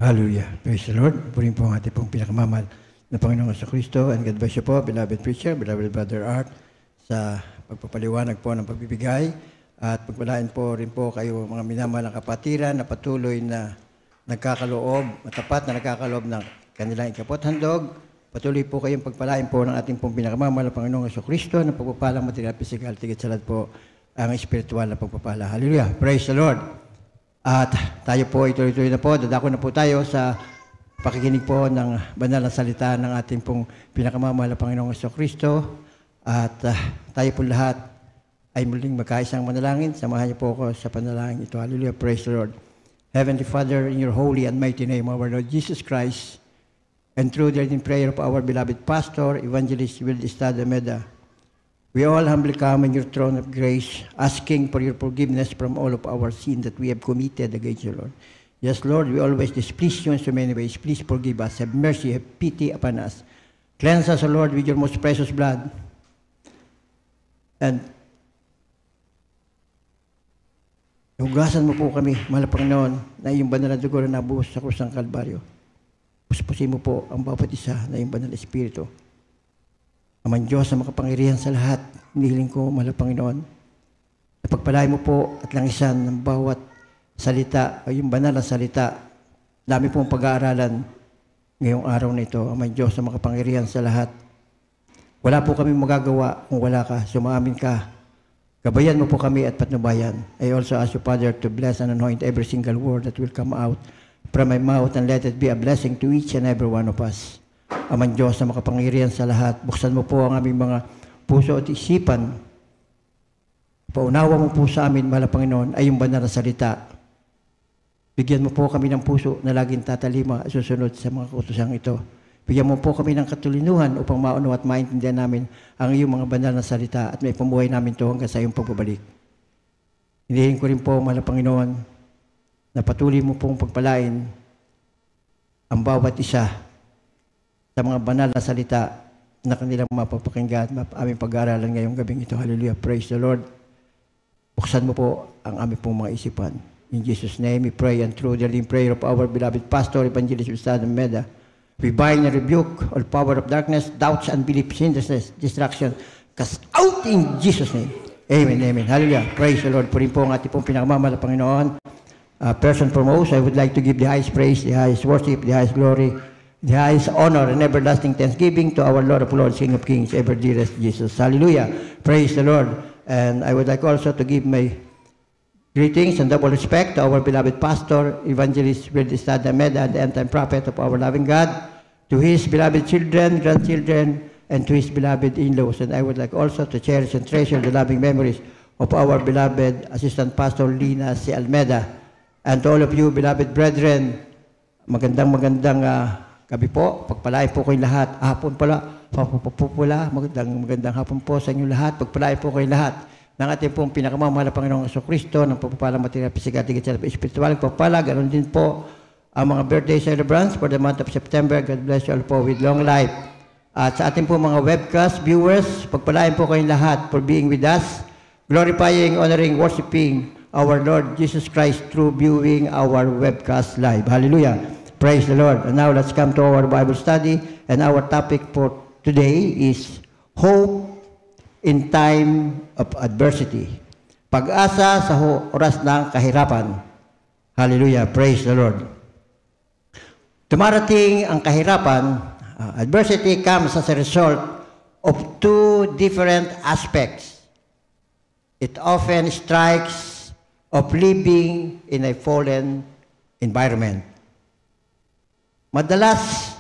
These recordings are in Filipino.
Hallelujah. Praise the Lord. Purihin po ang ating pong pinakamamahal na Panginoong Kristo. And God bless you po, beloved preacher, beloved brother Art, sa pagpapaliwanag po ng pagbibigay. At pagpalain po rin po kayo mga minamahal na kapatiran na patuloy na nagkakaloob, matapat na nagkakaloob ng kanilang ikapot handog. Patuloy po kayong pagpalain po ng ating pong pinakamamahal na Panginoong Kristo na pagpapalang material, physical, tigit salad po ang espiritual na pagpapala. Hallelujah. Praise the Lord. At tayo po, ituloy-tuloy na po, dadako na po tayo sa pakikinig po ng banal na salita ng ating pong pinakamamahal na Panginoong Kristo. At tayo po lahat ay muling magkaisang manalangin. Samahan niyo po ako sa panalangin ito. Hallelujah, praise the Lord. Heavenly Father, in your holy and mighty name, our Lord Jesus Christ, and through the prayer of our beloved pastor, Evangelist Wilde Estrada Meda, we all humbly come in your throne of grace, asking for your forgiveness from all of our sin that we have committed against you, Lord. Yes, Lord, we always displease you in so many ways. Please forgive us. Have mercy, have pity upon us. Cleanse us, O Lord, with your most precious blood. And hugasan mo po kami, mahal na Panginoon, na iyong banal na dugo na nabuhos sa krus ng Kalbaryo. Puspusin mo po ang bawat isa na iyong banal na Espiritu. Amang Diyos na makapangyarihan sa lahat, hinihiling ko, mahal na Panginoon, na pagpalain mo po at langisan ng bawat salita, o yung banal na salita, dami pong pag-aaralan ngayong araw na ito. Amang Diyos na makapangyarihan sa lahat. Wala po kami magagawa kung wala ka, sumaamin ka. Gabayan mo po kami at patnubayan. I also ask you, Father, to bless and anoint every single word that will come out from my mouth, and let it be a blessing to each and every one of us. Amang Diyos na makapangyarihan sa lahat, buksan mo po ang aming mga puso at isipan. Paunawa mo po sa amin, mahal na Panginoon, ay yung banal na salita. Bigyan mo po kami ng puso na laging tatalima at susunod sa mga kautusang ito. Bigyan mo po kami ng katulinuhan upang maunawa at maintindihan namin ang iyong mga banal na salita at may pamuhay namin ito hanggang sa iyong pagbabalik. Hinihiling ko rin po, mahal na Panginoon, na patuloy mo pong pagpalain ang bawat isa sa mga banal na salita na kanilang mapapakinggan at aming pag-aaralan ngayong gabing ito. Hallelujah. Praise the Lord. Buksan mo po ang aming pong mga isipan. In Jesus' name we pray, and through the living prayer of our beloved pastor, Evangelist Estrada Meda, we bind and rebuke all power of darkness, doubts, unbelief, hindrances, distraction, cast out in Jesus' name. Amen, amen. Hallelujah. Praise the Lord. Purihin po ang ating pong pinakamamahal na Panginoon. First and foremost, I would like to give the highest praise, the highest worship, the highest glory, the highest honor and everlasting thanksgiving to our Lord of Lords, King of Kings, ever dearest Jesus. Hallelujah. Praise the Lord. And I would like also to give my greetings and double respect to our beloved pastor, Evangelist Wilde Estrada Meda, the end-time prophet of our loving God, to his beloved children, grandchildren, and to his beloved in-laws. And I would like also to cherish and treasure the loving memories of our beloved Assistant Pastor Lina C. Almeda. And to all of you, beloved brethren, magandang gabi po. Pagpalain po kayong lahat. Hapon pala, papupula. Magandang hapon po sa inyong lahat. Pagpalain po kayong lahat ng ating pong pinakamamahal na Panginoong Kristo, ng pagpapalang material, physical, tigit sa spiritual, pagpapala. Ganon din po ang mga birthday celebrants for the month of September. God bless you all po with long life. At sa ating po mga webcast viewers, pagpalain po kayong lahat for being with us, glorifying, honoring, worshiping our Lord Jesus Christ through viewing our webcast live. Hallelujah. Praise the Lord. And now let's come to our Bible study. And our topic for today is hope in time of adversity. Pag-asa sa oras ng kahirapan. Hallelujah. Praise the Lord. Dumarating ang kahirapan. Adversity comes as a result of two different aspects. It often strikes of living in a fallen environment. Madalas,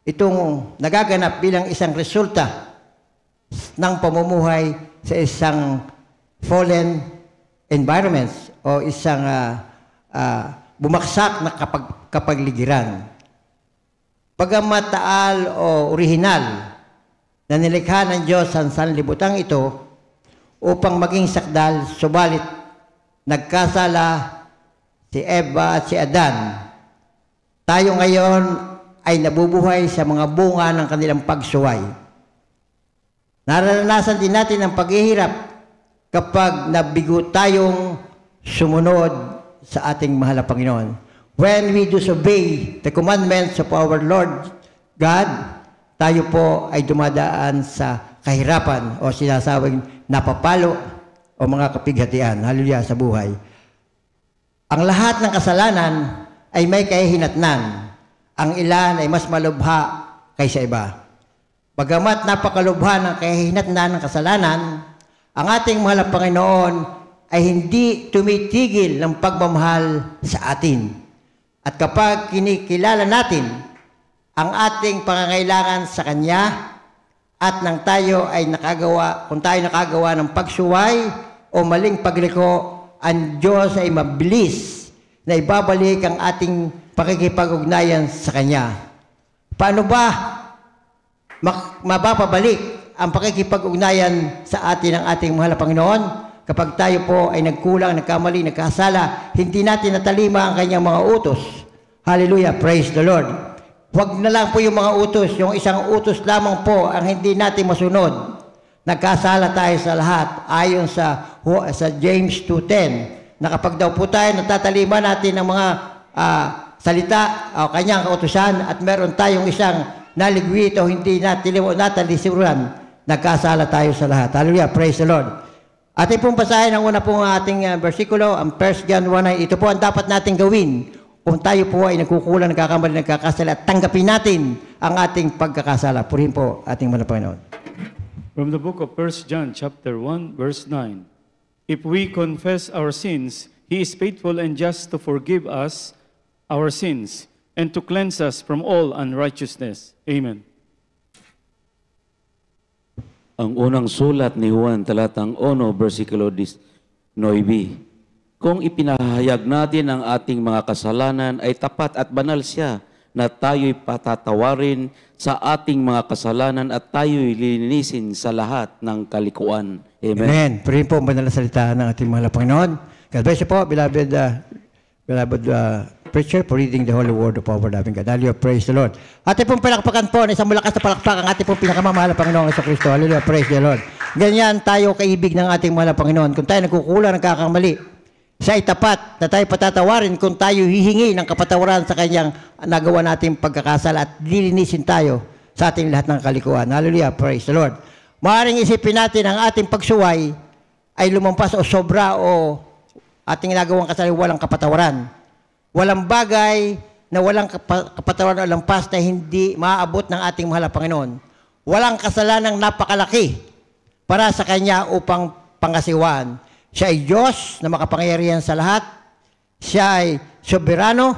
itong nagaganap bilang isang resulta ng pamumuhay sa isang fallen environments o isang bumaksak na kapagligiran. Bagamat taal o orihinal na nilikha ng Diyos ang sanlibutan ito upang maging sakdal, subalit nagkasala si Eva at si Adan. Tayo ngayon ay nabubuhay sa mga bunga ng kanilang pagsuway. Naranasan din natin ang paghihirap kapag nabigo tayong sumunod sa ating mahal na Panginoon. When we disobey the commandments of our Lord God, tayo po ay dumadaan sa kahirapan o sinasawing napapalo o mga kapighatian. Hallelujah, sa buhay. Ang lahat ng kasalanan ay may kahihinatnan. Ang ilan ay mas malubha kaysa iba. Bagamat napakalubha ng kahihinatnan ng kasalanan, ang ating mahal na Panginoon ay hindi tumitigil ng pagmamahal sa atin. At kapag kinikilala natin ang ating pangangailangan sa Kanya at nang tayo ay kung tayo nakagawa ng pagsuway o maling pagliko, ang Diyos ay mabilis na ibabalik ang ating pakikipag-ugnayan sa Kanya. Paano ba mapapabalik ang pakikipag-ugnayan sa atin ng ating mahal na Panginoon? Kapag tayo po ay nagkulang, nagkamali, nagkasala, hindi natin natalima ang Kanyang mga utos. Hallelujah, praise the Lord. Huwag na lang po yung mga utos, yung isang utos lamang po ang hindi natin masunod. Nagkasala tayo sa lahat ayon sa James 2:10 na kapag daw po tayo natatalima natin ng mga salita o Kanyang kautusan at meron tayong isang naligwit o hindi natalisuran, nagkasala tayo sa lahat. Hallelujah, praise the Lord. Ating pong basahin ang una pong ating versikulo, ang 1 John 1:9. Ito po ang dapat natin gawin kung tayo po ay nagkukulang, nagkakamali, nagkakasala, at tanggapin natin ang ating pagkakasala. Purihin po ating mga Panginoon. From the book of 1 John chapter 1, verse 9. If we confess our sins, He is faithful and just to forgive us our sins and to cleanse us from all unrighteousness. Amen. Ang unang sulat ni Juan, talatang 1, versikulo 9. Kung ipinahayag natin ang ating mga kasalanan, ay tapat at banal siya na tayo'y patatawarin sa ating mga kasalanan at tayo'y lilinisin sa lahat ng kalikuan. Amen. Amen. Purihin po ang banal na salita ng ating mahal na Panginoon. God bless you po, beloved preacher, for reading the holy word of our loving God. Hallelujah, praise the Lord. Ating pong palakpakan po, isang malakas na palakpak ang ating pong pinakamamahal na Panginoon sa Kristo. Hallelujah, praise the Lord. Ganyan tayo kaibig ng ating mahal na Panginoon. Kung tayo nagkukulang, nagkakamali, siya ay tapat na tayo patatawarin kung tayo hihingi ng kapatawaran sa Kanyang nagawa nating pagkakasala at lilinisin tayo sa ating lahat ng kalikuan. Hallelujah, praise the Lord. Maaaring isipin natin ang ating pagsuway ay lumampas o sobra o ating nagawang kasalanan walang kapatawaran. Walang bagay na walang kapatawaran o lampas na hindi maaabot ng ating mahal na Panginoon. Walang kasalanang napakalaki para sa Kanya upang pangasiwaan. Siya ay Diyos na makapangyarihan sa lahat. Siya ay soberano.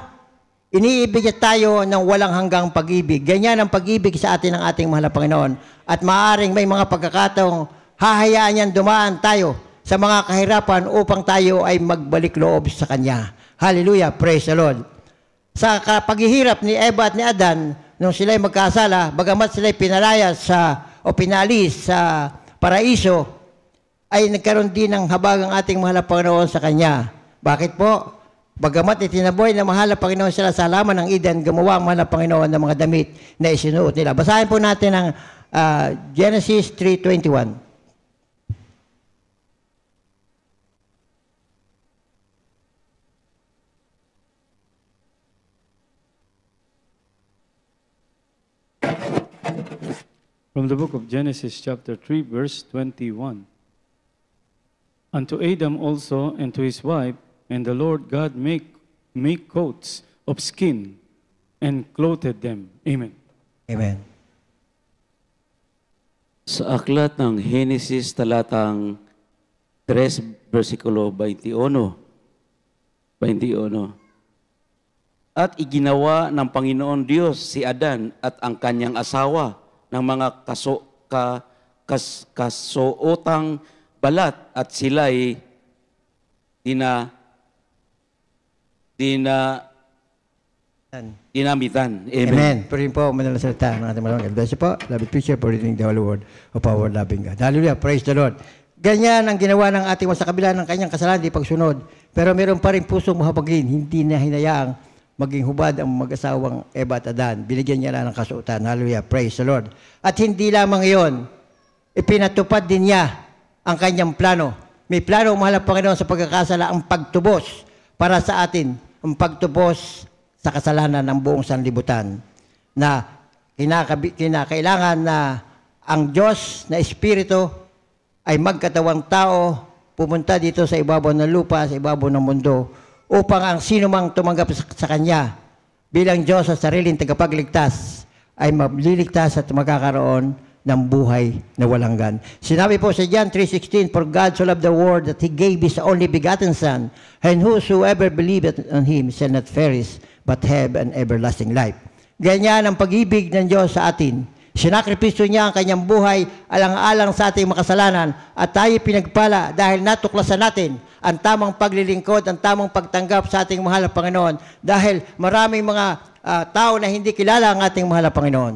Iniibig niya tayo ng walang hanggang pag-ibig. Ganyan ang pag-ibig sa atin ng ating mahal na Panginoon. At maaaring may mga pagkakataong hahayaan niyan dumaan tayo sa mga kahirapan upang tayo ay magbalik loob sa Kanya. Hallelujah, praise the Lord. Sa paghihirap ni Eva at ni Adan, nung sila'y magkasala, bagamat sila'y pinalayas o pinalis sa paraiso, ay nagkaroon din ng habag ang ating mahal na Panginoon sa Kanya. Bakit po? Bagamat itinaboy na mahal na Panginoon sila sa halaman ng Eden, gumawa ang mahal na Panginoon ng mga damit na isinuot nila. Basahin po natin ang Genesis 3:21. From the book of Genesis chapter 3, verse 21. Unto Adam also and to his wife, and the Lord God make coats of skin and clothed them. Amen. Amen. Sa aklat ng Genesis talatang 3, versikulo 21. At iginawa ng Panginoon Diyos si Adan at ang kanyang asawa ng mga kasuotang balat at sila'y dinamitan. Amen. Amen. Purihin po, manalang salita ng ating malamang. God bless you po. Love it, preacher, for reading the holy word of our loving God. Hallelujah, praise the Lord. Ganyan ang ginawa ng ating sa kabila ng kanyang kasalanan, di pagsunod. Pero meron pa rin pusong mahabagin, hindi na hinayaang maging hubad ang mag-asawang Eva at Adan. Binigyan niya na ng kasuotan. Hallelujah, praise the Lord. At hindi lamang iyon, ipinatupad din niya ang kanyang plano. May plano, mahal na Panginoon, sa pagkakasala, ang pagtubos para sa atin. Ang pagtubos sa kasalanan ng buong sanlibutan, na kinakailangan na ang Diyos na Espiritu ay magkatawang tao, pumunta dito sa ibabaw ng lupa, sa ibabaw ng mundo, upang ang sino mang tumanggap sa Kanya bilang Diyos sa sariling tagapagligtas ay magliligtas at magkakaroon ng buhay na walang hanggan. Sinabi po sa John 3:16, "For God so loved the world that He gave His only begotten Son, and whosoever believeth on Him shall not perish, but have an everlasting life." Ganyan ang pag-ibig ng Diyos sa atin. Sinakripisyo niya ang kanyang buhay alang-alang sa ating makasalanan at tayo pinagpala dahil natuklasan natin ang tamang paglilingkod, ang tamang pagtanggap sa ating mahal na Panginoon dahil maraming mga tao na hindi kilala ang ating mahal na Panginoon.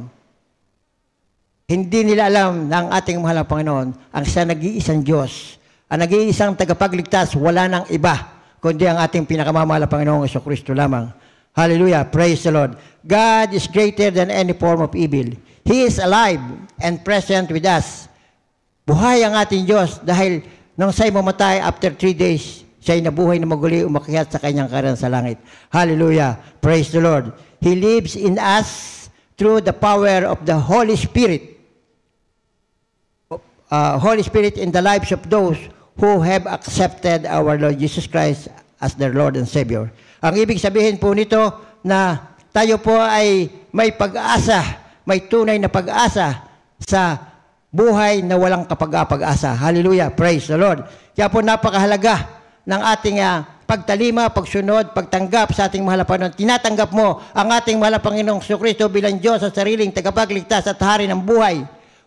Hindi nila alam na ang ating mahal na Panginoon ang siya nag-iisang Diyos, ang nag-iisang tagapagligtas, wala nang iba kundi ang ating pinakamamahal na Panginoong Jesucristo lamang. Hallelujah. Praise the Lord. God is greater than any form of evil. He is alive and present with us. Buhay ang ating Diyos dahil nung siya'y mamatay after 3 days, siya'y nabuhay na maguli, umakyat sa kanyang karan sa langit. Hallelujah. Praise the Lord. He lives in us through the power of the Holy Spirit. Holy Spirit in the lives of those who have accepted our Lord Jesus Christ as their Lord and Savior. Ang ibig sabihin po nito na tayo po ay may pag-asa, may tunay na pag-asa sa buhay na walang kapag-asa. Hallelujah. Praise the Lord. Kaya po napakahalaga ng ating pagtalima, pagsunod, pagtanggap sa ating mahal na Panginoon. Tinatanggap mo ang ating mahal na Panginoong Jesucristo bilang Diyos sa sariling tagapagligtas at hari ng buhay.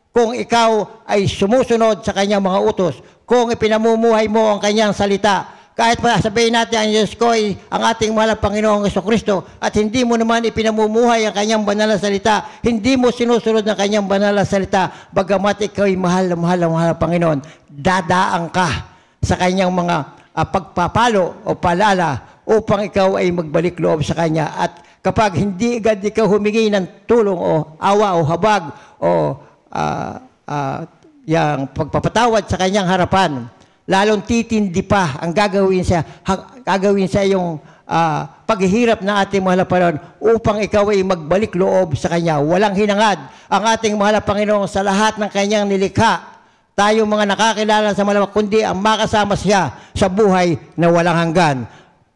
Kung ikaw ay sumusunod sa kanyang mga utos, kung ipinamumuhay mo ang kanyang salita, kahit pa sabihin natin ang Diyos ko ay ang ating mahal na Panginoong Jesucristo at hindi mo naman ipinamumuhay ang kanyang banal na salita, hindi mo sinusunod ng kanyang banal na salita, bagamat ikaw ay mahal na Panginoon, dadaan ka sa kanyang mga pagpapalo o palala upang ikaw ay magbalik loob sa kanya. At kapag hindi agad ikaw humingi ng tulong o awa o habag o yung pagpapatawad sa kanyang harapan, lalong titindi pa ang gagawin sa yung paghihirap ng ating mahal na Panginoon upang ikaw ay magbalik loob sa Kanya. Walang hinangad ang ating mahal na Panginoon sa lahat ng Kanyang nilikha. Tayo mga nakakilala sa malamak, kundi ang makasama siya sa buhay na walang hanggan.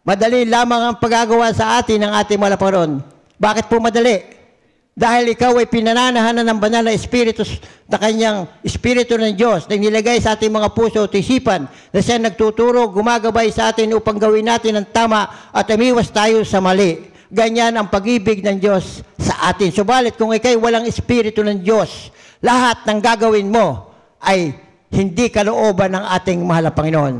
Madali lamang ang paggagawa sa atin ng ating mahal na Panginoon. Bakit po madali? Dahil ikaw ay pinananahanan ng banal na Espiritu na kanyang Espiritu ng Diyos na nilagay sa ating mga puso at isipan na siya nagtuturo, gumagabay sa atin upang gawin natin ang tama at umiwas tayo sa mali. Ganyan ang pag-ibig ng Diyos sa atin. Subalit kung ikay walang Espiritu ng Diyos, lahat ng gagawin mo ay hindi kalooban ng ating mahal na Panginoon.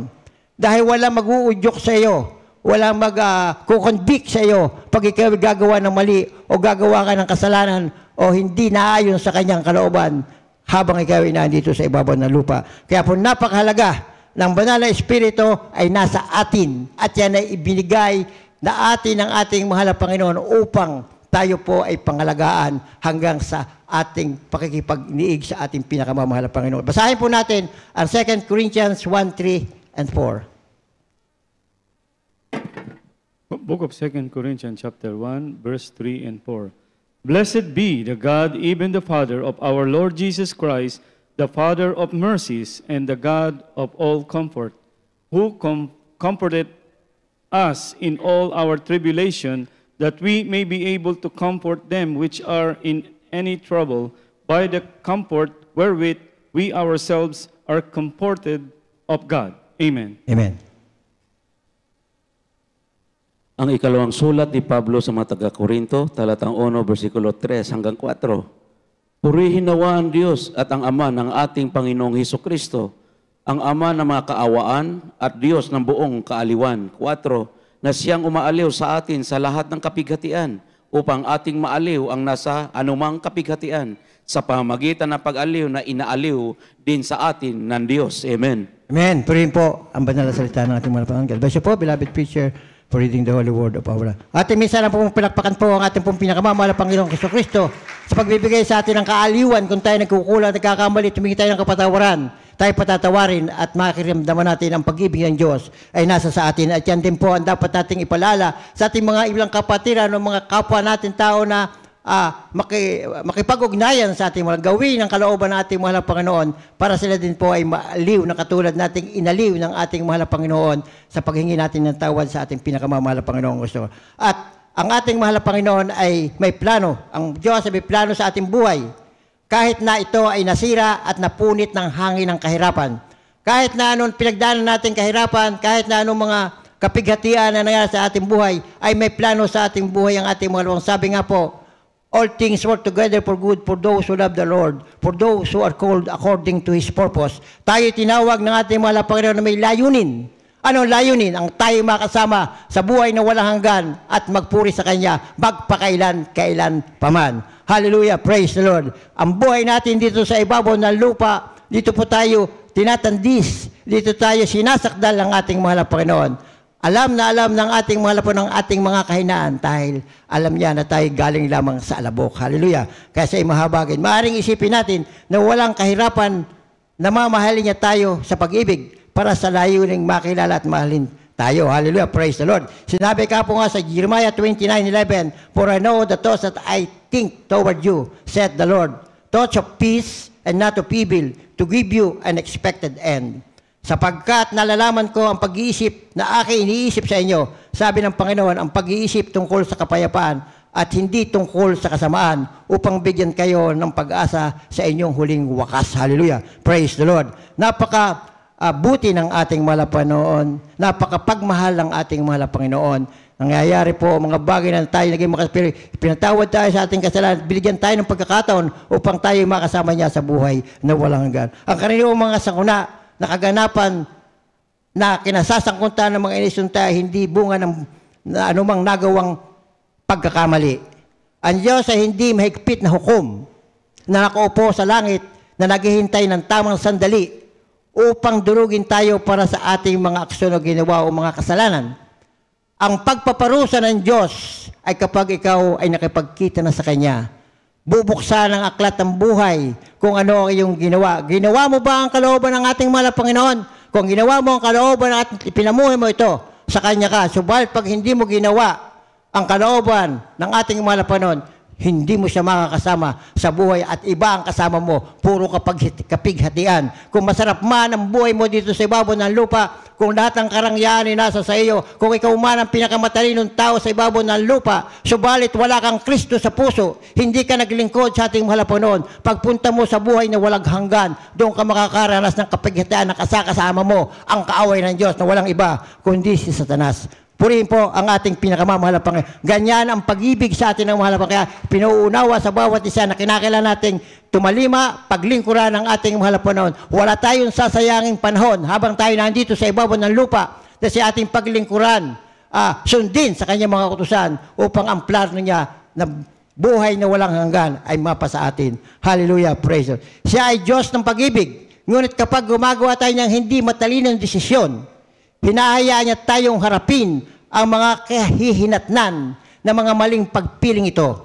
Dahil walang mag-uudyok sa iyo, walang mag-convict sa iyo pag ikaw gagawa ng mali o gagawa ka ng kasalanan o hindi naayon sa kanyang kalooban habang ikaw ay nandito sa ibabaw ng lupa. Kaya po napakahalaga ng banal na Espiritu ay nasa atin at yan ay ibinigay na atin ng ating mahal na Panginoon upang tayo po ay pangalagaan hanggang sa ating pakikipag-niig sa ating pinakamamahal na Panginoon. Basahin po natin ang 2 Corinthians 1, 3, and 4. Book of 2 Corinthians chapter 1, verse 3 and 4. Blessed be the God, even the Father of our Lord Jesus Christ, the Father of mercies and the God of all comfort, who comforted us in all our tribulation, that we may be able to comfort them which are in any trouble by the comfort wherewith we ourselves are comforted of God. Amen. Amen. Ang ikalawang sulat ni Pablo sa mga taga-Korinto, talatang 1, versikulo 3 hanggang 4. Purihin nawa ang Diyos at ang Ama ng ating Panginoong Hesukristo, ang Ama ng mga kaawaan at Diyos ng buong kaaliwan. 4, na siyang umaaliw sa atin sa lahat ng kapighatian, upang ating maaliw ang nasa anumang kapighatian, sa pamamagitan ng pag-aliw na inaaliw din sa atin ng Diyos. Amen. Amen. Purihin po ang banal na salita ng ating mga Panginoon. God bless you po, beloved preacher, for reading the holy word of our Lord. Ating minsan na pong pinakpakan po ang ating pong pinakamamahal na Panginoong Jesucristo sa pagbibigay sa atin ng kaaliwan kung tayo nagkukulang, nagkakamali, tumingi tayo ng kapatawaran. tayo patatawarin at makiramdaman natin ang pag-ibig ng Diyos ay nasa sa atin. At yan din po ang dapat nating ipalala sa ating mga ilang kapatiran o mga kapwa natin tao na makipag-ugnayan sa ating mga gawin ng kalooban ng ating mahal na Panginoon para sila din po ay maaliw na katulad nating inaliw ng ating mahal na Panginoon sa paghingi natin ng tawad sa ating pinakamamahal na Panginoon gusto. At ang ating mahal na Panginoon ay may plano. Ang Diyos ay may plano sa ating buhay. Kahit na ito ay nasira at napunit ng hangin ng kahirapan. Kahit na anong pinagdaanan natin kahirapan, kahit na anong mga kapighatian na nangyari sa ating buhay, ay may plano sa ating buhay ang ating mga luwang. Sabi nga po, all things work together for good for those who love the Lord, for those who are called according to His purpose. Tayo tinawag ng ating mga Panginoon na may layunin. Anong layunin? Ang tayo makasama sa buhay na walang hanggan at magpuri sa Kanya, magpakailan paman. Hallelujah, praise the Lord. Ang buhay natin dito sa ibabaw ng lupa, dito po tayo tinatandis, dito tayo sinasakdal ng ating mahal na Panginoon. Alam ng ating mahal na Panginoon ang ating mga kahinaan dahil alam niya na tayo galing lamang sa alabok. Hallelujah. Kaya sa mahabagin, maaaring isipin natin na walang kahirapan na mamahalin niya tayo sa pag-ibig para sa layuning makilala at mahalin tayo. Hallelujah, praise the Lord. Sinabi ka po nga sa Jeremiah 29:11, for I know the thoughts that I think toward you, said the Lord, thoughts of peace and not of evil, to give you an expected end. Sapagkat nalalaman ko ang pag-iisip na aking iniisip sa inyo, sabi ng Panginoon, ang pag-iisip tungkol sa kapayapaan at hindi tungkol sa kasamaan, upang bigyan kayo ng pag-asa sa inyong huling wakas. Hallelujah, praise the Lord. Buti ng ating mahal na Panginoon, napakapagmahal ng ating mahal na Panginoon. Nangyayari po mga bagay na tayo naging makaspiri, pinatawad tayo sa ating kasalanan, binigyan tayo ng pagkakataon upang tayo makasama niya sa buhay na walang hanggan. Ang karaniwang mga sakuna na kaganapan na kinasasangkuntan ng mga inisunta hindi bunga ng anumang nagawang pagkakamali. Ang Diyos ay hindi mahigpit na hukom na nakaupo sa langit na naghihintay ng tamang sandali upang durugin tayo para sa ating mga aksyon o ginawa o mga kasalanan. Ang pagpaparusa ng Diyos ay kapag ikaw ay nakipagkita na sa Kanya. Bubuksan ang aklat ng buhay kung ano ang iyong ginawa. Ginawa mo ba ang kalooban ng ating mahal na Panginoon? Kung ginawa mo ang kalooban at pinamuhay mo ito, sa Kanya ka. Subalit pag hindi mo ginawa ang kalooban ng ating mahal na Panginoon, hindi mo siya makakasama sa buhay at iba ang kasama mo, puro kapighatian. Kung masarap man ang buhay mo dito sa ibabaw ng lupa, kung lahat ng karangyaan ay nasa sa iyo, kung ikaw man ang pinakamatalinong tao sa ibabaw ng lupa, subalit wala kang Kristo sa puso, hindi ka naglingkod sa ating mahal na Panginoon, pagpunta mo sa buhay na walang hanggan, doon ka makakaranas ng kapighatian na kasama mo ang kaaway ng Diyos na walang iba, kundi si Satanas. Purihin po ang ating pinakamamahal na Panginoon. Ganyan ang pag-ibig sa atin ng mahal na Panginoon. Kaya pinauunawa sa bawat isa na kinakailangan nating tumalima, paglingkuran ng ating mahal na Panginoon. Wala tayong sasayanging panahon habang tayo nandito sa ibabaw ng lupa na si ating paglingkuran, sundin sa kanyang mga utusan upang ang plano niya na buhay na walang hanggan ay mapa sa atin. Hallelujah, praise God. Siya ay Diyos ng pag-ibig. Ngunit kapag gumagawa tayo ng hindi matalinong desisyon, hinahayaan niya tayong harapin ang mga kahihinatnan na mga maling pagpiling ito.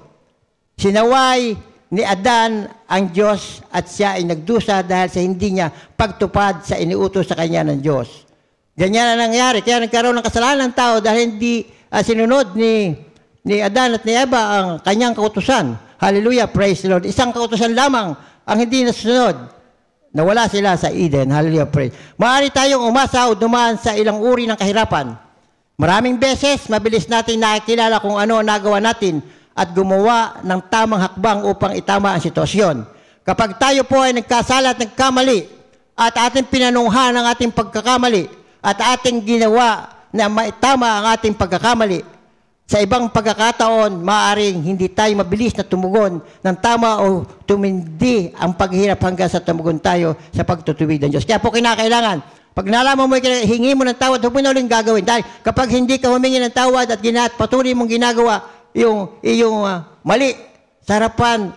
Sinaway ni Adan ang Diyos at siya ay nagdusa dahil sa hindi niya pagtupad sa iniutos sa kanya ng Diyos. Ganyan na nangyari. Kaya nagkaroon ng kasalanan ng tao dahil hindi sinunod ni Adan at ni Eva ang kanyang kautusan. Hallelujah, praise the Lord. Isang kautusan lamang ang hindi nasunod. Nawala sila sa Eden. Hallelujah, praise. Maaari tayong umasa o dumaan sa ilang uri ng kahirapan. Maraming beses, mabilis natin nakikilala kung ano ang nagawa natin at gumawa ng tamang hakbang upang itama ang sitwasyon. Kapag tayo po ay nagkasala at nagkamali at ating pinanunghan ang ating pagkakamali at ating ginawa na maitama ang ating pagkakamali, sa ibang pagkakataon, maaaring hindi tayo mabilis na tumugon ng tama o tumindi ang paghihirap hanggang sa tumugon tayo sa pagtutuwid ng Diyos. Kaya po kinakailangan, pag nalaman mo, hingi mo ng tawad, huwag mo na ulit gagawin. Dahil kapag hindi ka humingi ng tawad at patuloy mong ginagawa iyong mali sa harapan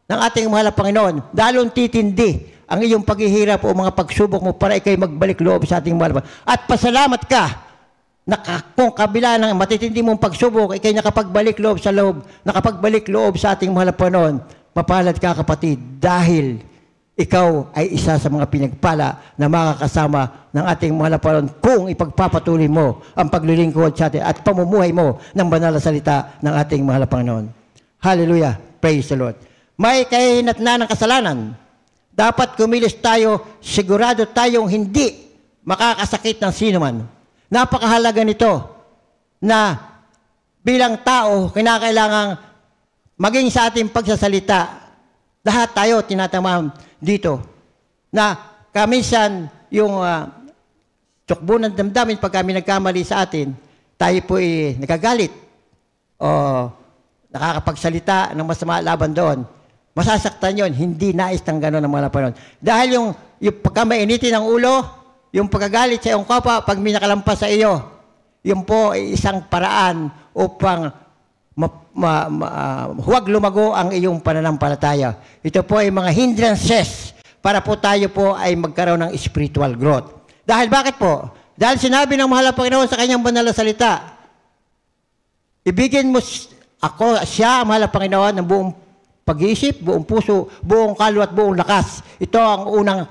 ng ating mahal na Panginoon, dalong titindi ang iyong paghihirap o mga pagsubok mo para ikay magbalik loob sa ating mahal na Panginoon. At pasalamat ka kung kabila ng matitindi mong pagsubok, ikay nakapagbalik loob sa ating mahal na Panginoon. Mapalad ka kapatid dahil ikaw ay isa sa mga pinagpala na makakasama ng ating mga laparon kung ipagpapatuloy mo ang paglilingkod sa atin at pamumuhay mo ng banal na salita ng ating mahal na Panginoon. Hallelujah. Praise the Lord. May kahinatnan ng kasalanan. Dapat kumilos tayo, sigurado tayong hindi makakasakit ng sino man. Napakahalaga nito na bilang tao, kinakailangang maging sa ating pagsasalita, lahat tayo tinatamam dito na kamisan yung tukbo ng damdamin pag kami nagkamali sa atin, tayo po nagagalit o nakakapagsalita ng masama laban doon. Masasaktan yon, hindi nais ng gano'n ng mga lapanon. Dahil yung pagkamainitin ng ulo, yung pagkagalit sa iyong kapwa, pag may nakalampas sa iyo, yun po ay isang paraan upang huwag lumago ang iyong pananampalataya. Ito po ay mga hindrances para po tayo po ay magkaroon ng spiritual growth. Dahil bakit po? Dahil sinabi ng mahal na Panginoon sa kanyang banal na salita, ibigin mo ako, siya, mahal na Panginoon, ng buong pag-iisip, buong puso, buong kaluluwa at buong lakas. Ito ang unang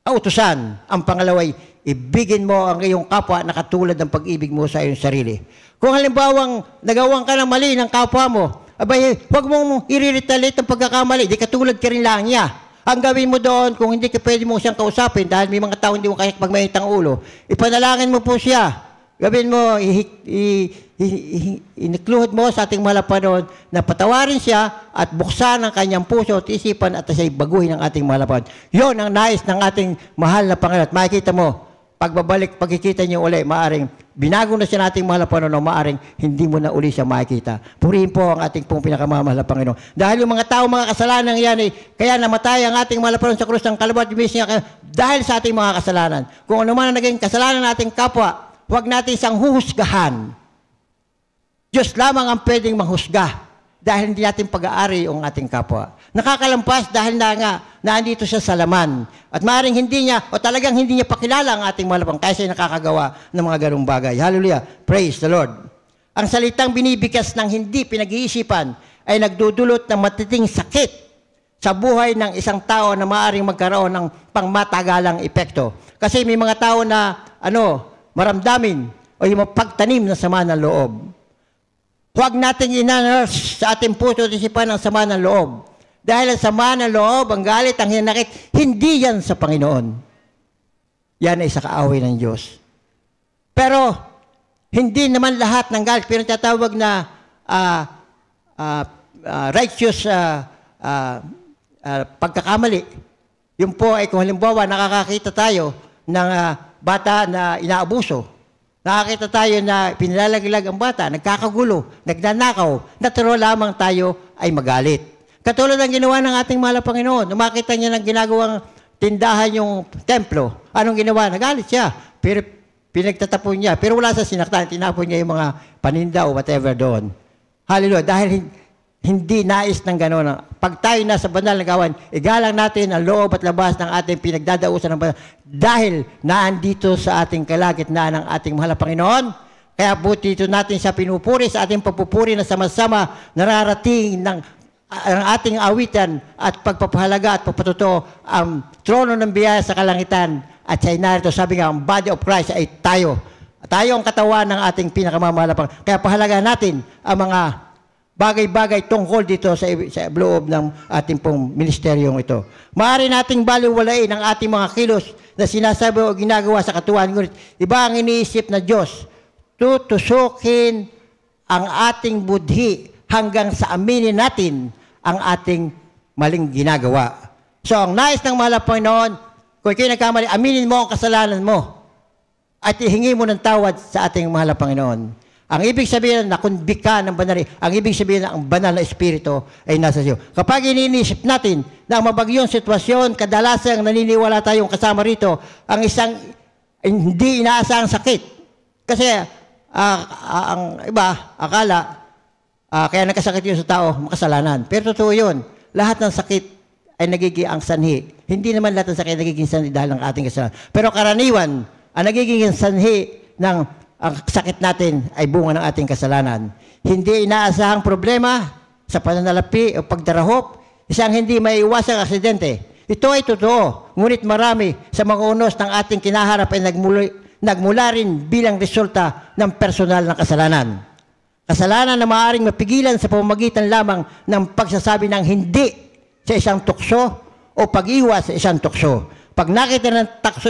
utusan. Ang pangalaway, ibigin mo ang iyong kapwa na katulad ng pag-ibig mo sa iyong sarili. Kung halimbawang nagawang ka ng mali ng kapwa mo, abay, huwag mong i-retaliate ang pagkakamali. Di katulad ka rin lang niya. Ang gawin mo doon, kung hindi ka pwede mo siyang kausapin, dahil may mga tao hindi mo kaya pagmahit ang ulo, ipanalangin mo po siya. Gawin mo, inikluhod mo sa ating mahal na Panginoon na patawarin siya at buksan ang kanyang puso at isipan at siya'y baguhin ang ating mahal na Panginoon. Yun ang nais ng ating mahal na Panginoon. At makikita mo, pagkikita niyo uli, maaring binago na siya nating mahal na Panginoon o maaring hindi mo na uli siya makikita. Purihin po ang ating pong pinakamamahal na Panginoon. Dahil yung mga tao, mga kasalanan yan, kaya namatay ang ating mahal na Panginoon sa krus ng Kalbaryo dahil sa ating mga kasalanan. Kung ano man ang naging kasalanan ng ating kapwa, huwag natin siyang huhusgahan. Diyos lamang ang pwedeng manghusga dahil hindi natin pag-aari ang ating kapwa. Nakakalampas dahil naandito siya sa laman. At maaaring hindi niya, o talagang hindi niya pakilala ang ating malapang kaya siya nakakagawa ng mga ganung bagay. Hallelujah. Praise the Lord. Ang salitang binibigas ng hindi pinag-iisipan ay nagdudulot ng matinding sakit sa buhay ng isang tao na maaaring magkaroon ng pangmatagalang epekto. Kasi may mga tao na, maramdamin o yung pagtanim ng sama ng loob. Huwag natin inanurse sa ating puso at isipan ang sama ng loob. Dahil ang sama ng loob, ang galit, ang hinanakit, hindi yan sa Panginoon. Yan ay sa kaaway ng Diyos. Pero, hindi naman lahat ng galit. Pero tatawag na righteous pagkakamali. Yun po ay kung halimbawa nakakakita tayo ng bata na inaabuso. Nakakita tayo na pinilalaglag ang bata, nagkakagulo, nagnanakaw, natural lamang tayo ay magalit. Katulad ng ginawa ng ating mahal na Panginoon, nung makita niya ng ginagawang tindahan yung templo, anong ginawa? Nagalit siya. Pero pinagtatapon niya. Pero wala sa sinaktan, tinapon niya yung mga paninda o whatever doon. Hallelujah. Dahil hindi nais ng gano'n. Pag tayo nasa banal na gawain, igalang natin ang loob at labas ng ating pinagdadausan ng banal. Dahil naandito sa ating kalagitnaan ng ating mahal na Panginoon, kaya buti ito natin siya pinupuri sa ating pagpupuri na sama-sama nararating ng ang ating awitan at pagpapahalaga at pagpatuto ang trono ng biyaya sa kalangitan. At siya narito, sabi nga, ang body of Christ ay tayo. Tayo ang katawan ng ating pinakamamahal na Panginoon. Kaya pahalaga natin ang mga bagay-bagay tungkol dito sa loob ng ating pong ministeryong ito. Maaari nating baliwalain ang ating mga kilos na sinasabi o ginagawa sa katuwaan. Ngunit iba ang iniisip na Diyos. Tutusukin ang ating budhi hanggang sa aminin natin ang ating maling ginagawa. So, ang nais ng mahal na Panginoon, kung ikaw nagkamali, aminin mo ang kasalanan mo at ihingi mo ng tawad sa ating mahal na Panginoon. Ang ibig sabihin na nakunbik ka ng banal, ang ibig sabihin na ang banal na espiritu ay nasa iyo. Kapag iniisip natin na ang mabagyong sitwasyon, kadalasang naniniwala tayong kasama rito, ang isang hindi inaasahang sakit. Kasi ang iba, akala, kaya nagkasakit yun sa tao, makasalanan. Pero totoo yun, lahat ng sakit ay nagiging ang sanhi. Hindi naman lahat ng sakit nagiging sanhi dahil ng ating kasalanan. Pero karaniwan, ang nagiging sanhi ng ang sakit natin ay bunga ng ating kasalanan. Hindi inaasahang problema sa pananalapi o pagdarahop, isang hindi maiiwasang aksidente. Ito ay totoo, ngunit marami sa mga unos ng ating kinaharap ay nagmula rin bilang resulta ng personal na kasalanan. Kasalanan na maaaring mapigilan sa pamamagitan lamang ng pagsasabi ng hindi sa isang tukso o pag-iwas sa isang tukso. Pag nakita ng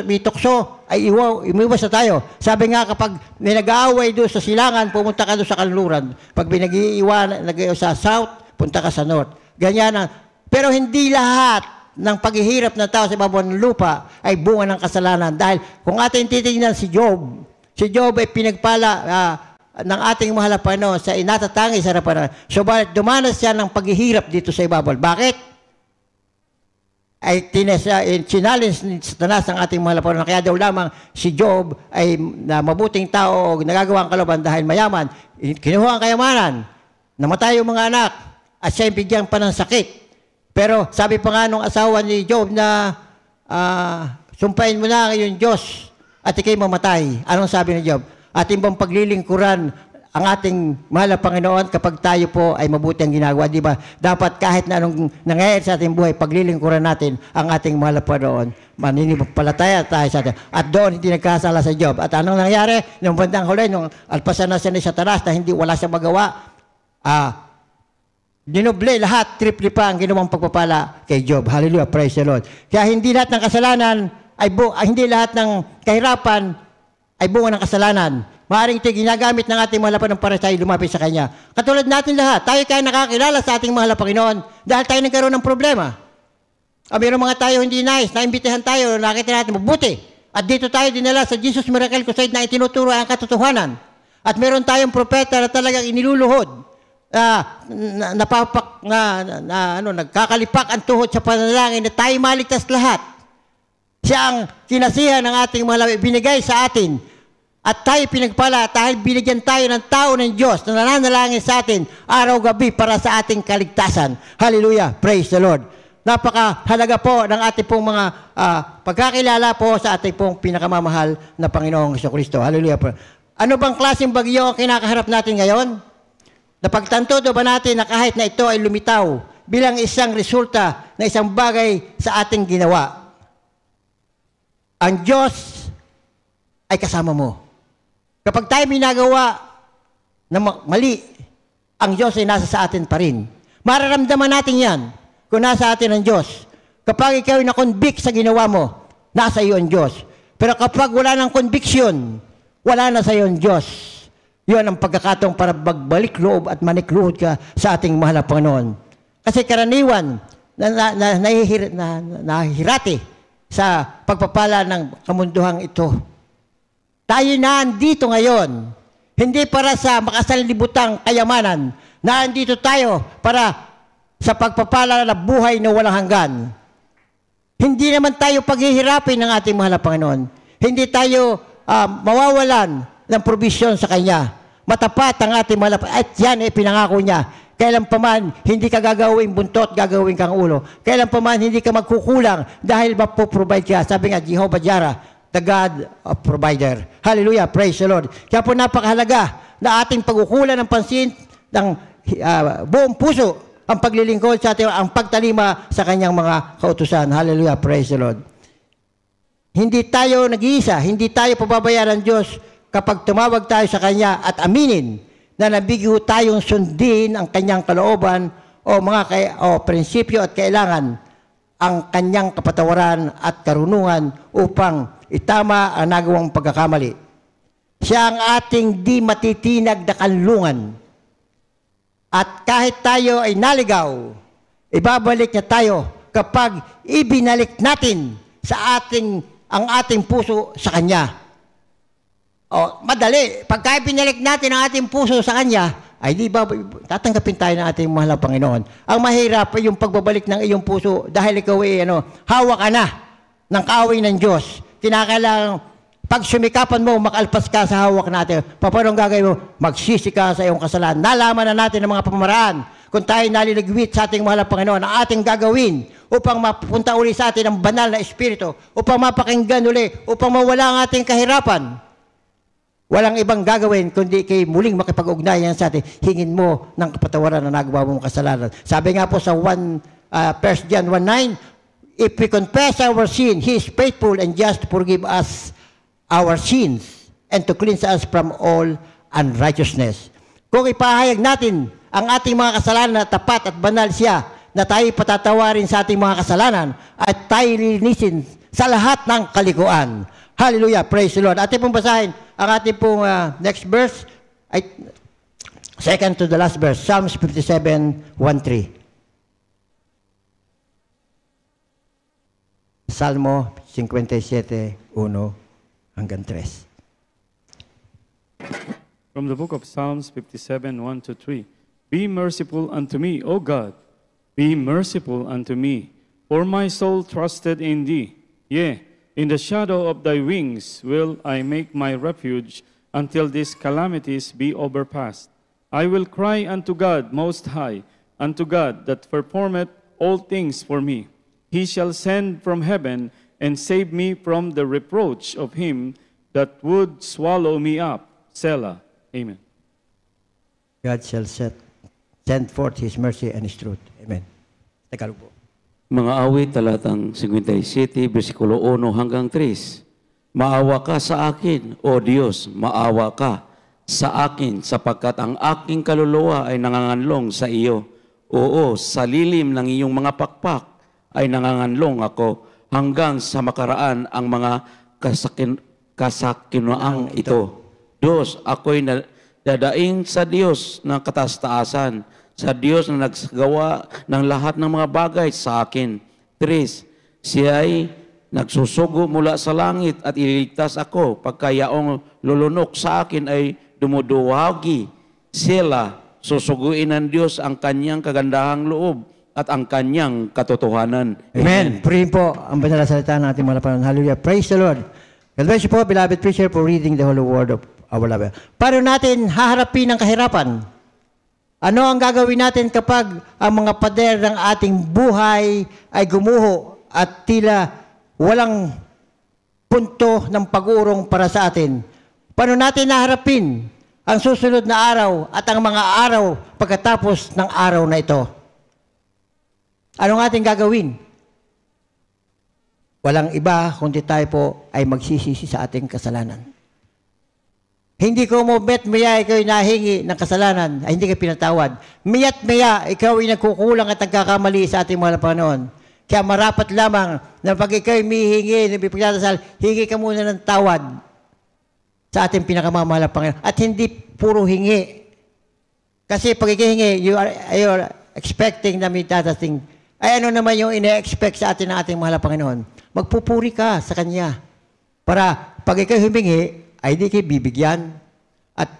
may tukso, ay umiwas na tayo. Sabi nga kapag may nag-aaway doon sa silangan, pumunta ka doon sa kanluran. Pag may nag-iiwan sa south, punta ka sa north. Ganyan ang, pero hindi lahat ng paghihirap ng tao sa ibabaw ng lupa ay bunga ng kasalanan. Dahil kung ating titingnan si Job ay pinagpala ng ating mahal na Panginoon sa inatatangi sa harapan. Subalit dumanas siya ng paghihirap dito sa ibabaw. Bakit? Ay challenge ni Satanas ang ating mahal na Panginoon. Kaya daw lamang si Job ay na mabuting tao o nagagawa ang kalaban dahil mayaman. Kinuha ang kayamanan. Namatay yung mga anak at siya bigyan pa ng sakit. Pero sabi pa nga nung asawa ni Job na sumpain mo na ngayon Diyos at ikay mamatay. Anong sabi ni Job? Ating bang paglilingkuran ang ating mahal na Panginoon kapag tayo po ay mabuti ang ginagawa, di ba? Dapat kahit na anong nangyayari sa ating buhay, paglilingkuran natin ang ating mahal na Panginoon. Maninipalataya tayo sa atin. At doon hindi nagkasala sa Job. At anong nangyari? Nung bandang huli, nung alpasan na siya ni Satanas na hindi wala siya magawa, dinoble lahat, triple pa ang ginawang pagpapala kay Job. Hallelujah, praise the Lord. Kaya hindi lahat ng kasalanan hindi lahat ng kahirapan ay bunga ng kasalanan. Maaaring ito ginagamit ng ating mahal na Panginoon para tayo lumapit sa Kanya. Katulad natin lahat, tayo kaya nakakilala sa ating mahal na Panginoon dahil tayo nagkaroon ng problema. Mayroong mga tayo hindi nice, naimbitahan tayo, nakita natin mabuti. At dito tayo dinala sa Jesus Miracle Crusade na itinuturo ang katotohanan. At meron tayong propeta na talagang iniluluhod. Nagkakalipak ang tuhod sa panalangin na tayo maligtas lahat. Siya ang kinasihan ng ating mahal, binigay sa atin. At tayo pinagpala dahil binigyan tayo ng tao ng Diyos na nananalangin sa atin araw-gabi para sa ating kaligtasan. Hallelujah! Praise the Lord! Napakahalaga po ng ating pong mga pagkakilala po sa ating pong pinakamamahal na Panginoong Jesucristo. Hallelujah! Ano bang klaseng bagyo ang kinakaharap natin ngayon? Napagtanto ba natin na kahit na ito ay lumitaw bilang isang resulta na isang bagay sa ating ginawa? Ang Diyos ay kasama mo. Kapag tayo minagawa na mali, ang Diyos ay nasa sa atin pa rin. Mararamdaman natin yan kung nasa atin ang Diyos. Kapag ikaw ay na-convict sa ginawa mo, nasa iyo ang Diyos. Pero kapag wala ng conviction, wala na sa iyo ang Diyos. Yun ang pagkakataong para magbalik loob at manikluhod ka sa ating mahal na Panginoon. Kasi karaniwan, nahihirati sa pagpapala ng kamunduhang ito. Tayo nandito ngayon, hindi para sa makasalibutang kayamanan. Nandito tayo para sa pagpapala ng buhay na walang hanggan. Hindi naman tayo paghihirapin ng ating mahal na Panginoon. Hindi tayo mawawalan ng provision sa Kanya. Matapat ang ating mahal na Panginoon. At yan ay pinangako niya. Kailan pa man, hindi ka gagawing buntot, gagawin kang ulo. Kailan pa man, hindi ka magkukulang dahil mapoprovide ka. Sabi nga, Jehovah Jireh, the God of provider. Hallelujah, praise the Lord. Kaya po napakahalaga na ating pagkukulan ng pansin ng buong puso ang paglilingkod sa ating, ang pagtalima sa kanyang mga kautusan. Hallelujah, praise the Lord. Hindi tayo nag-iisa, hindi tayo pababayaan ng Diyos kapag tumawag tayo sa Kanya at aminin na nabigo tayong sundin ang kanyang kalooban o prinsipyo at kailangan ang kanyang kapatawaran at karunungan upang itama ang nagawang pagkakamali. Siya ang ating di matitinag na kanlungan. At kahit tayo ay naligaw, ibabalik niya tayo kapag ibinalik natin ang ating puso sa Kanya. Madali. Pagka binalik natin ang ating puso sa Kanya, ay di ba tatanggapin tayo ng ating mahal na Panginoon. Ang mahirap ay yung pagbabalik ng iyong puso dahil ikaw ay hawak ka na ng kaaway ng Diyos. Kinakailangan pag sumikapan mo, makalpas ka sa hawak natin. Paano gagawin mo? Magsisi ka sa iyong kasalanan. Nalaman na natin ang mga pamaraan. Kung tayo naliligwit sa ating mahal na Panginoon, ang ating gagawin upang mapunta uli sa atin ang banal na Espiritu, upang mapakinggan uli, upang mawala ang ating kahirapan. Walang ibang gagawin kundi kay muling makipag-ugnayan sa atin. Hingin mo ng kapatawaran na nagawa mong kasalanan. Sabi nga po sa 1 1 John 1:9, if we confess our sin, He is faithful and just to forgive us our sins and to cleanse us from all unrighteousness. Kung ipahayag natin ang ating mga kasalanan na tapat at banal siya, na tayo patatawarin sa ating mga kasalanan at tayo lilinisin sa lahat ng kalikuan. Hallelujah, praise the Lord. Ating pong basahin ang ating pong next verse, ay second to the last verse, Psalms 57:1-3. Salmo 57:1-3. From the book of Psalms 57:1-3. Be merciful unto me, O God, be merciful unto me, for my soul trusted in thee. Yea, in the shadow of thy wings will I make my refuge until these calamities be overpassed. I will cry unto God most high, unto God that performeth all things for me. He shall send from heaven and save me from the reproach of him that would swallow me up. Selah. Amen. God shall send forth His mercy and His truth. Amen. Tagalog po. Mga awit, talatang 57, versikulo 1-3. Maawa ka sa akin, O Diyos, maawa ka sa akin, sapagkat ang aking kaluluwa ay nanganganlong sa iyo. Oo, sa lilim ng iyong mga pakpak ay nanganganlong ako hanggang sa makaraan ang mga kasakinoang ito. Diyos, ako'y dadaing sa Diyos ng kataas-taasan, sa Diyos na nagsagawa ng lahat ng mga bagay sa akin. 3. Siya'y nagsusugo mula sa langit at ililigtas ako, pagkayaong lulunok sa akin ay dumuduwagi. Sila, susuguin ng Diyos ang kanyang kagandahang loob at ang kanyang katotohanan. Amen. Purihin po ang banal na salita ng ating mga lapanan. Hallelujah. Praise the Lord. God bless you po, beloved preacher, for reading the holy word of our Lord. Paano natin haharapin ang kahirapan? Ano ang gagawin natin kapag ang mga pader ng ating buhay ay gumuho at tila walang punto ng pag-urong para sa atin? Paano natin naharapin ang susunod na araw at ang mga araw pagkatapos ng araw na ito? Anong ating gagawin? Walang iba kundi tayo po ay magsisisi sa ating kasalanan. Hindi ko mo bet maya ikaw ay nahingi ng kasalanan ay hindi ka pinatawad. Miya't maya ikaw ay nagkukulang at nagkakamali sa ating mga Panginoon. Kaya marapat lamang na pag ikaw ay mihingi ng pagdadasal, hingi ka muna ng tawad sa ating pinakamamahal na Panginoon. At hindi puro hingi. Kasi pag ikahingi, you are expecting na may dadating. Ay ano naman yung ina-expect sa atin ng ating mahal na Panginoon? Magpupuri ka sa Kanya. Para pag ikaw humingi, ay di kayo bibigyan. At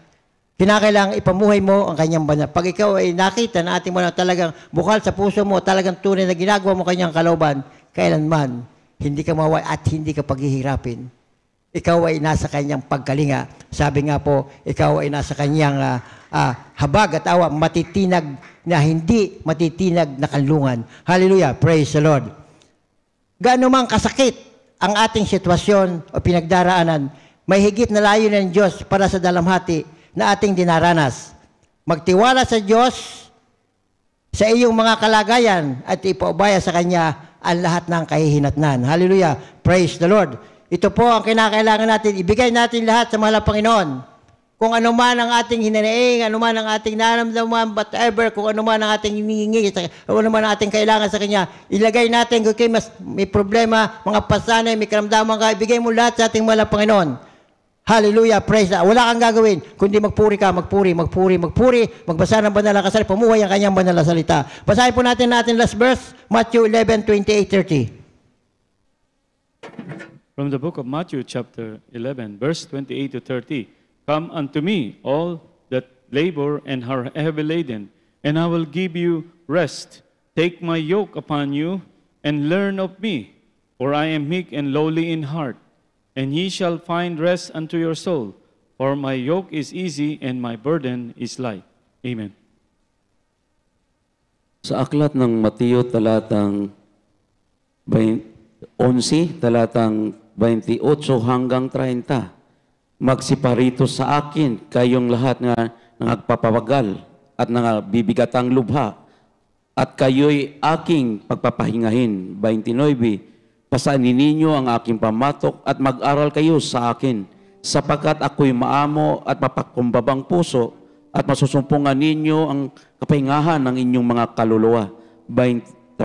kinakailangan ipamuhay mo ang kanyang banal. Pag ikaw ay nakita na ating mga talagang bukal sa puso mo, talagang tunay na ginagawa mo kanyang kalooban, kailanman, hindi ka mawala at hindi ka paghihirapin. Ikaw ay nasa kanyang pagkalinga. Sabi nga po, ikaw ay nasa kanyang habag at awa, matitinag na hindi matitinag na kanlungan. Hallelujah! Praise the Lord! Gaano mang kasakit ang ating sitwasyon o pinagdaraanan, may higit na layo ng Diyos para sa dalamhati na ating dinaranas. Magtiwala sa Diyos sa iyong mga kalagayan at ipaubaya sa Kanya ang lahat ng kahihinatnan. Hallelujah! Praise the Lord! Ito po ang kinakailangan natin. Ibigay natin lahat sa mahal na Panginoon. Kung ano man ang ating hinanaing, ano man ang ating naramdaman, whatever, kung ano man ang ating hinihingi, kung ano man ang ating kailangan sa Kanya, ilagay natin kung kayo may problema, mga pasanay, may karamdaman ka, ibigay mo lahat sa ating mahal na Panginoon. Hallelujah, praise God. Wala kang gagawin, kundi magpuri ka, magpuri, magbasa ng banal na kasal, pamuhay ang kanyang banal na salita. Basahin po natin last verse, Matthew 11:28-30. From the book of Matthew chapter 11, verse 28-30. Come unto me, all that labor and are heavy laden, and I will give you rest. Take my yoke upon you, and learn of me, for I am meek and lowly in heart, and ye shall find rest unto your soul. For my yoke is easy, and my burden is light. Amen. Sa aklat ng Mateo talatang 11, talatang 28 hanggang 30, magsiparito sa akin kayong lahat nga nagpapawagal at nangabibigatang lubha, at kayo'y aking pagpapahingahin. 29, pasanin ninyo ang aking pamatok at mag-aral kayo sa akin, sapagkat ako'y maamo at mapakumbabang puso at masusumpungan ninyo ang kapahingahan ng inyong mga kaluluwa. 30,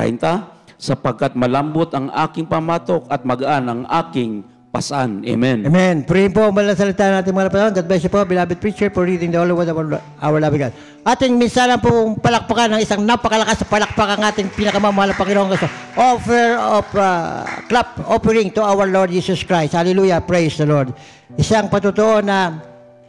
sapagkat malambot ang aking pamatok at magaan ang aking pasan. Amen. Amen. Purihin po ang banal na salita natin mga kapatid. God bless you po, beloved preacher, for reading the Holy Word of our loving God. Ating minsanan pong palakpakan ng isang napakalakas na palakpak ang ating pinakamamahal na Panginoon Kristo. Offer of clap offering to our Lord Jesus Christ. Hallelujah. Praise the Lord. Isang patotoo na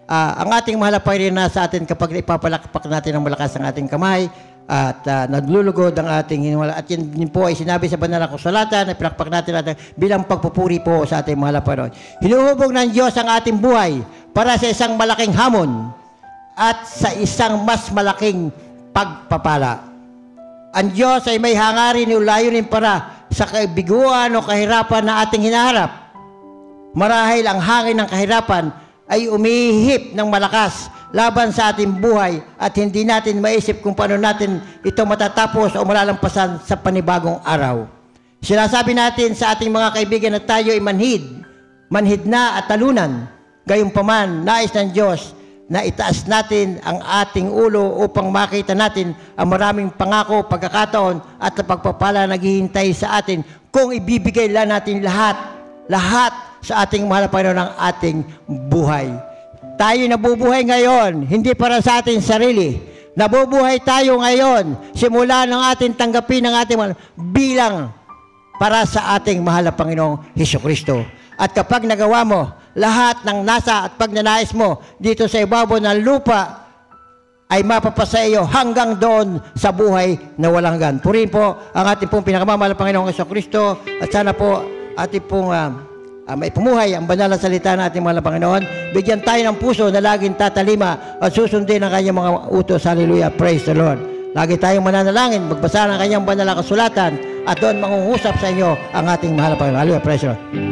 ang ating mahal na Panginoon na sa atin kapag ipapalakpak natin ng malakas ang ating kamay at naglulugod ang ating hiniwala. At yan din po ay sinabi sa banal na kasulatan na pinakpak natin bilang pagpupuri po sa ating mahal na Panginoon. Hinuhubog ng Diyos ang ating buhay para sa isang malaking hamon at sa isang mas malaking pagpapala. Ang Diyos ay may hangarin o layunin para sa kabiguan o kahirapan na ating hinaharap. Marahil ang hangin ng kahirapan ay umihip ng malakas laban sa ating buhay at hindi natin maisip kung paano natin ito matatapos o malalampasan sa panibagong araw. Sinasabi natin sa ating mga kaibigan na tayo ay manhid na at talunan. Gayunpaman, nais ng Diyos na itaas natin ang ating ulo upang makita natin ang maraming pangako, pagkakataon at pagpapala naghihintay sa atin kung ibibigay lang natin lahat sa ating mahal na Panginoon ng ating buhay. Tayo nabubuhay ngayon, hindi para sa ating sarili. Nabubuhay tayo ngayon, simula ng ating tanggapin ng ating bilang para sa ating mahal na Panginoong Hesukristo. At kapag nagawa mo lahat ng nasa at pagnanais mo dito sa ibabaw ng lupa, ay mapapasa iyo hanggang doon sa buhay na walang hanggan. Purihin po ang ating pong pinakamamahal na Panginoong Hesukristo at sana po ating pong may pumuhay ang banal na salita ng ating mahal na Panginoon. Bigyan tayo ng puso na laging tatalima at susundin ang kanyang mga utos. Hallelujah. Praise the Lord. Lagi tayong mananalangin, magbasa ng kanyang banal na kasulatan at doon mangungusap sa inyo ang ating mahal na Panginoon. Hallelujah. Praise the Lord.